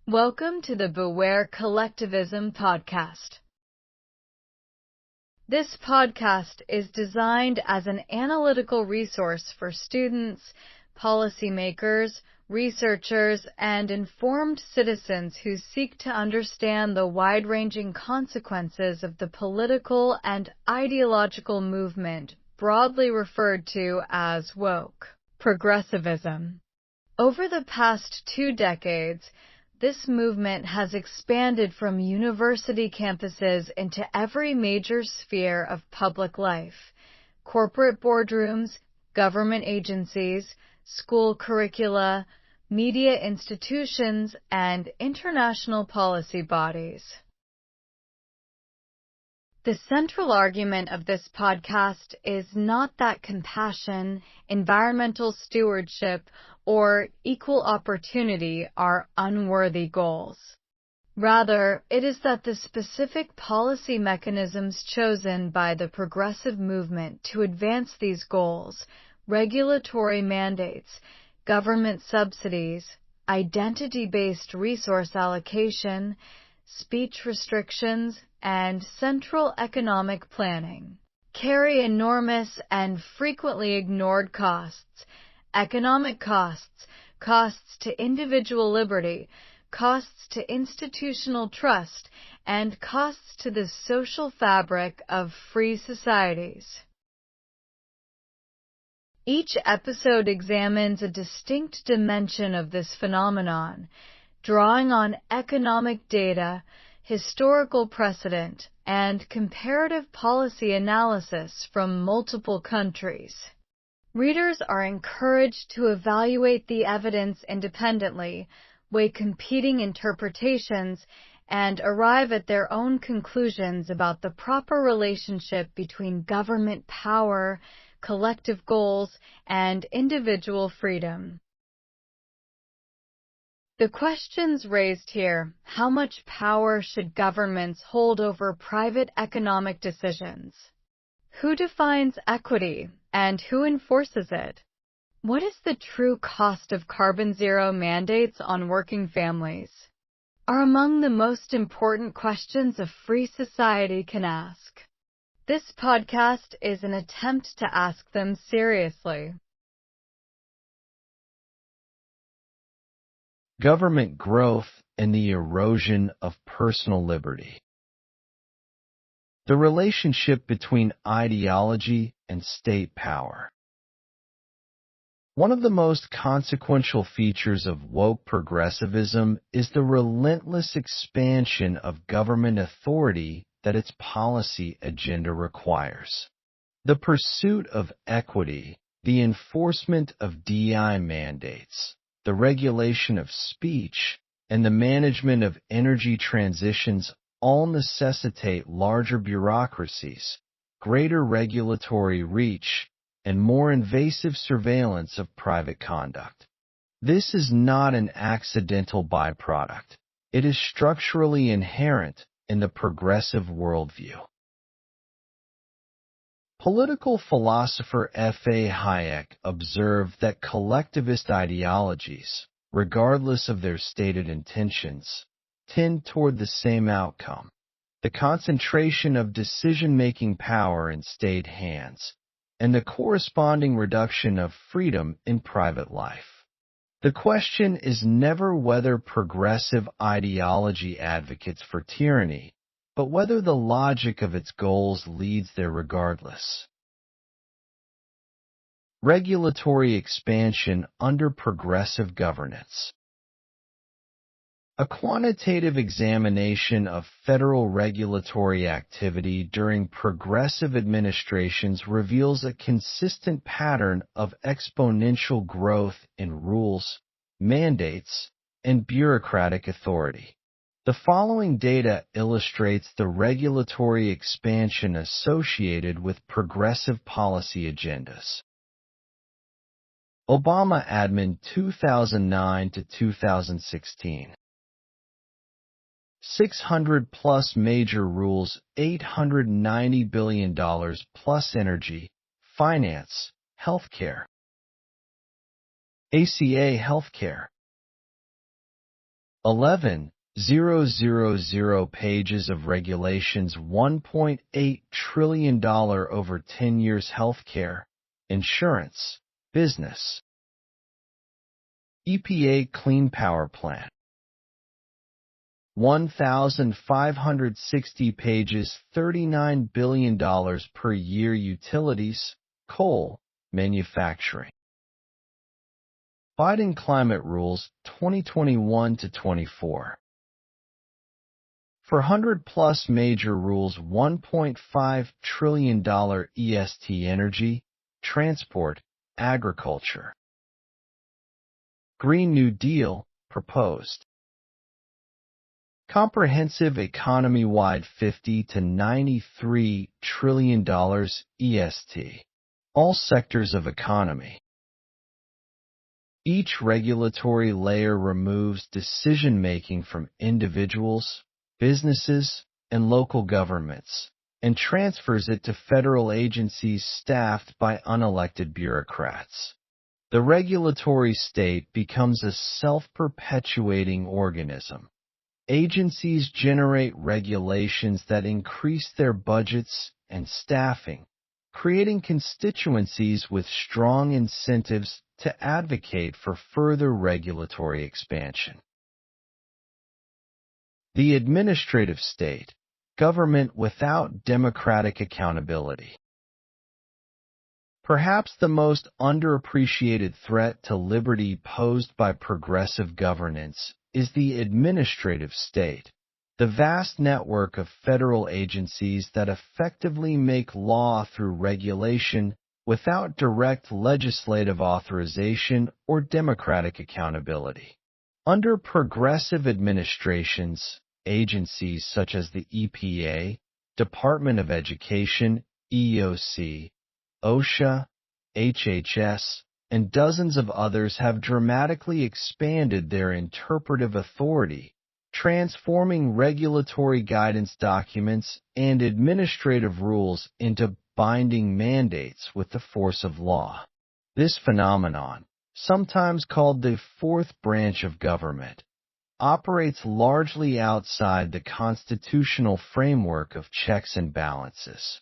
Welcome to the Beware Collectivism podcast. This podcast is designed as an analytical resource for students, policymakers, researchers, and informed citizens who seek to understand the wide-ranging consequences of the political and ideological movement broadly referred to as woke progressivism. Over the past 2 decades, this movement has expanded from university campuses into every major sphere of public life: corporate boardrooms, government agencies, school curricula, media institutions, and international policy bodies. The central argument of this podcast is not that compassion, environmental stewardship, or equal opportunity are unworthy goals. Rather, it is that the specific policy mechanisms chosen by the progressive movement to advance these goals, regulatory mandates, government subsidies, identity-based resource allocation, speech restrictions, and central economic planning, carry enormous and frequently ignored costs: economic costs, costs to individual liberty, costs to institutional trust, and costs to the social fabric of free societies. Each episode examines a distinct dimension of this phenomenon, drawing on economic data, historical precedent, and comparative policy analysis from multiple countries. Readers are encouraged to evaluate the evidence independently, weigh competing interpretations, and arrive at their own conclusions about the proper relationship between government power, collective goals, and individual freedom. The questions raised here: how much power should governments hold over private economic decisions? Who defines equity, and who enforces it? What is the true cost of carbon zero mandates on working families? Are among the most important questions a free society can ask. This podcast is an attempt to ask them seriously. Government growth and the erosion of personal liberty. The relationship between ideology and state power. One of the most consequential features of woke progressivism is the relentless expansion of government authority that its policy agenda requires. The pursuit of equity, the enforcement of DEI mandates, the regulation of speech, and the management of energy transitions all necessitate larger bureaucracies, greater regulatory reach, and more invasive surveillance of private conduct. This is not an accidental byproduct. It is structurally inherent in the progressive worldview. Political philosopher F.A. Hayek observed that collectivist ideologies, regardless of their stated intentions, tend toward the same outcome: the concentration of decision-making power in state hands, and the corresponding reduction of freedom in private life. The question is never whether progressive ideology advocates for tyranny, but whether the logic of its goals leads there regardless. Regulatory expansion under progressive governance. A quantitative examination of federal regulatory activity during progressive administrations reveals a consistent pattern of exponential growth in rules, mandates, and bureaucratic authority. The following data illustrates the regulatory expansion associated with progressive policy agendas. Obama admin 2009 to 2016. 600 plus major rules, $890 billion plus energy, finance, healthcare. ACA healthcare. 11,000 pages of regulations, $1.8 trillion over 10 years, healthcare, insurance, business. EPA Clean Power Plan. 1,560 pages, $39 billion per year, utilities, coal, manufacturing. Biden Climate Rules 2021 to 24. For 100-plus major rules, $1.5 trillion EST, energy, transport, agriculture. Green New Deal proposed. Comprehensive economy-wide $50 to $93 trillion EST. All sectors of economy. Each regulatory layer removes decision-making from individuals, businesses, and local governments, and transfers it to federal agencies staffed by unelected bureaucrats. The regulatory state becomes a self-perpetuating organism. Agencies generate regulations that increase their budgets and staffing, creating constituencies with strong incentives to advocate for further regulatory expansion. The administrative state, government without democratic accountability. Perhaps the most underappreciated threat to liberty posed by progressive governance is the administrative state, the vast network of federal agencies that effectively make law through regulation without direct legislative authorization or democratic accountability. Under progressive administrations, agencies such as the EPA, Department of Education, EEOC, OSHA, HHS, and dozens of others have dramatically expanded their interpretive authority, transforming regulatory guidance documents and administrative rules into binding mandates with the force of law. This phenomenon, sometimes called the fourth branch of government, operates largely outside the constitutional framework of checks and balances.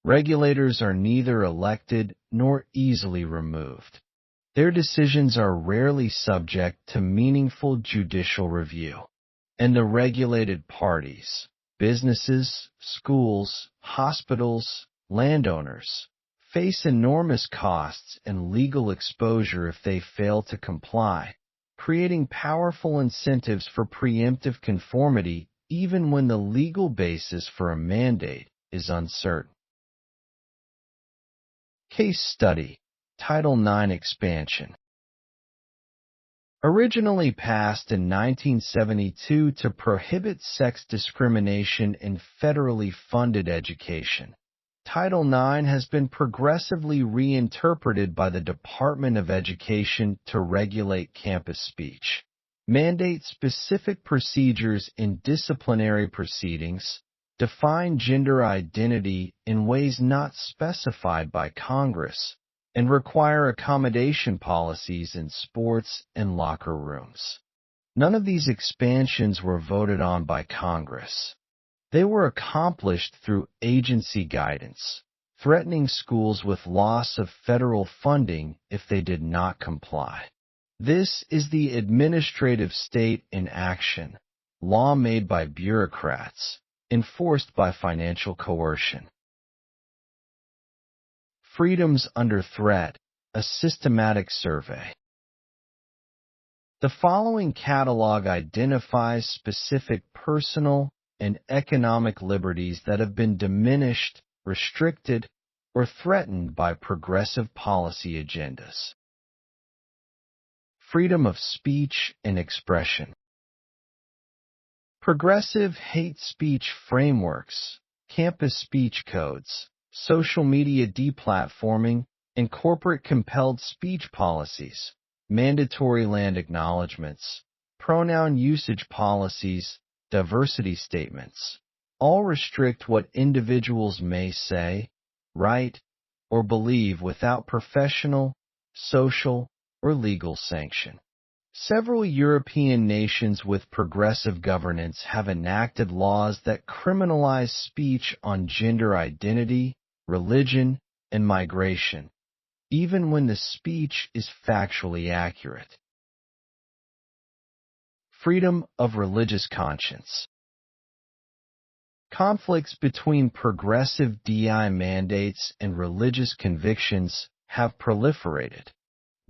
Regulators are neither elected nor easily removed. Their decisions are rarely subject to meaningful judicial review, and the regulated parties, businesses, schools, hospitals, landowners, face enormous costs and legal exposure if they fail to comply, creating powerful incentives for preemptive conformity even when the legal basis for a mandate is uncertain. Case study: Title IX expansion. Originally passed in 1972 to prohibit sex discrimination in federally funded education, Title IX has been progressively reinterpreted by the Department of Education to regulate campus speech, mandate specific procedures in disciplinary proceedings, define gender identity in ways not specified by Congress, and require accommodation policies in sports and locker rooms. None of these expansions were voted on by Congress. They were accomplished through agency guidance, threatening schools with loss of federal funding if they did not comply. This is the administrative state in action, law made by bureaucrats, enforced by financial coercion. Freedoms under threat, a systematic survey. The following catalog identifies specific personal and economic liberties that have been diminished, restricted, or threatened by progressive policy agendas. Freedom of speech and expression. Progressive hate speech frameworks, campus speech codes, social media deplatforming, and corporate compelled speech policies, mandatory land acknowledgments, pronoun usage policies, diversity statements, all restrict what individuals may say, write, or believe without professional, social, or legal sanction. Several European nations with progressive governance have enacted laws that criminalize speech on gender identity, religion, and migration, even when the speech is factually accurate. Freedom of religious conscience. Conflicts between progressive DI mandates and religious convictions have proliferated.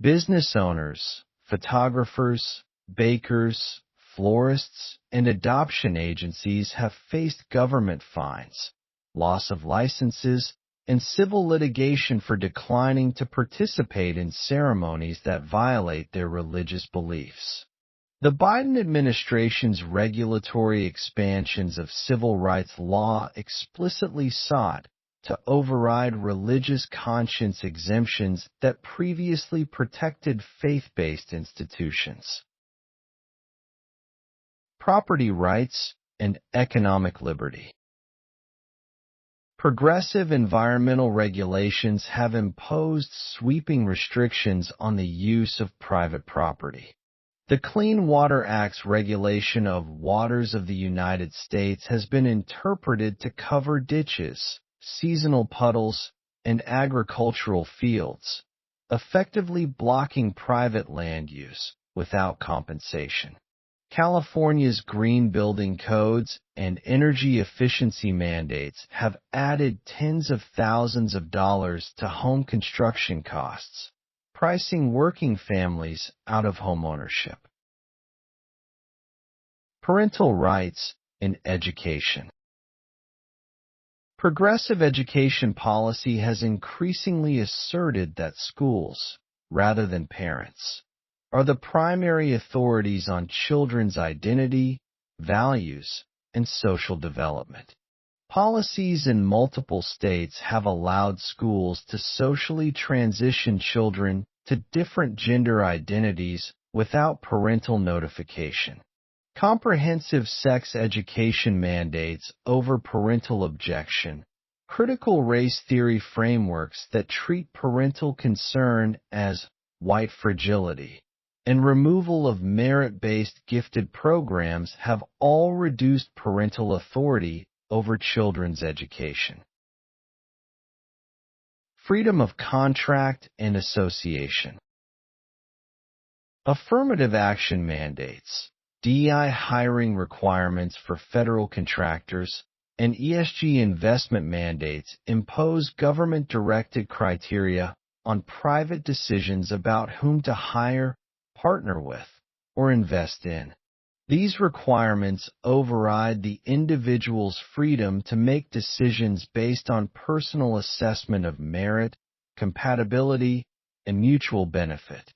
Business owners, photographers, bakers, florists, and adoption agencies have faced government fines, loss of licenses, and civil litigation for declining to participate in ceremonies that violate their religious beliefs. The Biden administration's regulatory expansions of civil rights law explicitly sought to override religious conscience exemptions that previously protected faith-based institutions. Property rights and economic liberty. Progressive environmental regulations have imposed sweeping restrictions on the use of private property. The Clean Water Act's regulation of waters of the United States has been interpreted to cover ditches, seasonal puddles, and agricultural fields, effectively blocking private land use without compensation. California's green building codes and energy efficiency mandates have added tens of thousands of dollars to home construction costs, pricing working families out of homeownership. Parental rights in education. Progressive education policy has increasingly asserted that schools, rather than parents, are the primary authorities on children's identity, values, and social development. Policies in multiple states have allowed schools to socially transition children to different gender identities without parental notification. Comprehensive sex education mandates over parental objection, critical race theory frameworks that treat parental concern as white fragility, and removal of merit-based gifted programs have all reduced parental authority over children's education. Freedom of contract and association. Affirmative action mandates, DEI hiring requirements for federal contractors, and ESG investment mandates impose government-directed criteria on private decisions about whom to hire, partner with, or invest in. These requirements override the individual's freedom to make decisions based on personal assessment of merit, compatibility, and mutual benefit.